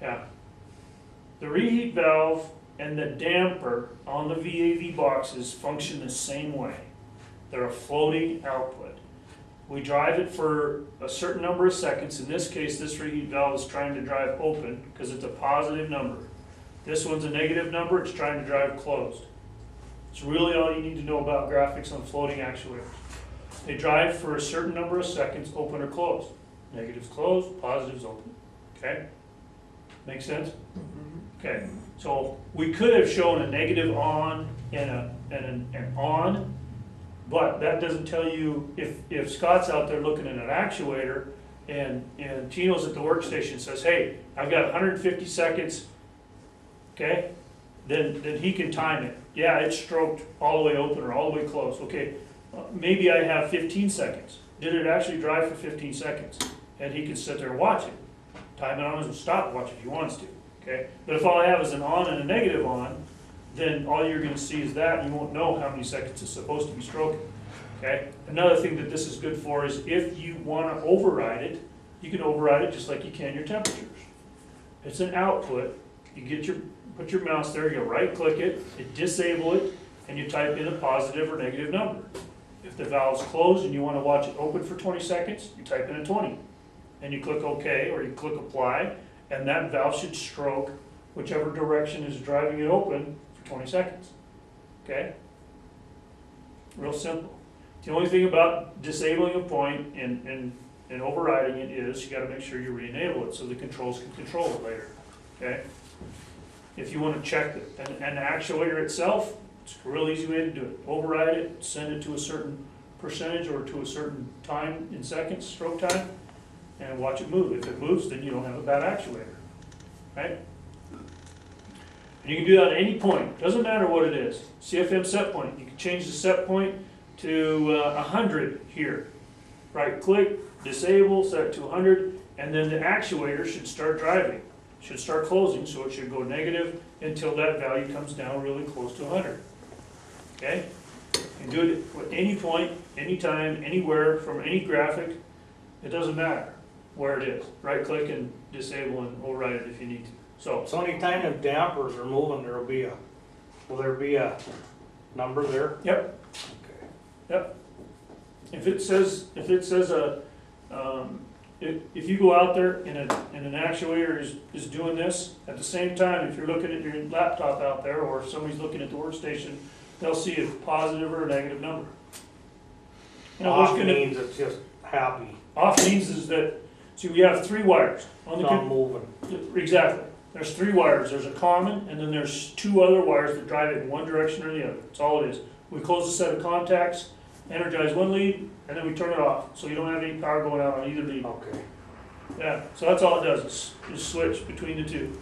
Yeah. The reheat valve and the damper on the VAV boxes function the same way. They're a floating output. We drive it for a certain number of seconds. In this case, this reheat valve is trying to drive open because it's a positive number. This one's a negative number, it's trying to drive closed. It's really all you need to know about graphics on floating actuators. They drive for a certain number of seconds, open or closed. Negatives closed, positives open. Okay? Make sense? Okay, so we could have shown a negative on and an on, but that doesn't tell you, if Scott's out there looking at an actuator and Tino's at the workstation says, hey, I've got 150 seconds, okay, then he can time it. Yeah, it's stroked all the way open or all the way closed. Okay, maybe I have 15 seconds. Did it actually drive for 15 seconds? And he can sit there and watch it. Time it on his stopwatch if he wants to. Okay? But if all I have is an on and a negative on, then all you're going to see is that, and you won't know how many seconds it's supposed to be stroking. Okay? Another thing that this is good for is if you want to override it, you can override it just like you can your temperatures. It's an output. You put your mouse there, you right click it, you disable it, and you type in a positive or negative number. If the valve's closed and you want to watch it open for 20 seconds, you type in a 20. And you click OK or you click apply, and that valve should stroke whichever direction is driving it open for 20 seconds. Okay? Real simple. The only thing about disabling a point and overriding it is you got to make sure you re-enable it so the controls can control it later. Okay? If you want to check an actuator itself, it's a real easy way to do it. Override it, send it to a certain percentage or to a certain time in seconds, stroke time, and watch it move. If it moves, then you don't have a bad actuator, right? And you can do that at any point. Doesn't matter what it is. CFM set point. You can change the set point to 100 here. Right click, disable, set it to 100, and then the actuator should start driving. Should start closing, so it should go negative until that value comes down really close to 100. Okay? You can do it at any point, anytime, anywhere, from any graphic. It doesn't matter where it is. Right click and disable and override it if you need to. So anytime the dampers are moving, will there be a number there? Yep. Okay. Yep. If it says if you go out there and an actuator is doing this, at the same time, if you're looking at your laptop out there or if somebody's looking at the workstation, they'll see a positive or a negative number. Off means it's just happy. Off means is that, see, we have 3 wires. On Not moving. Exactly. There's 3 wires. There's a common, and then there's 2 other wires that drive it in one direction or the other. That's all it is. We close the set of contacts, energize one lead, and then we turn it off. So you don't have any power going out on either lead. Okay. Yeah, so that's all it does, is switch between the 2.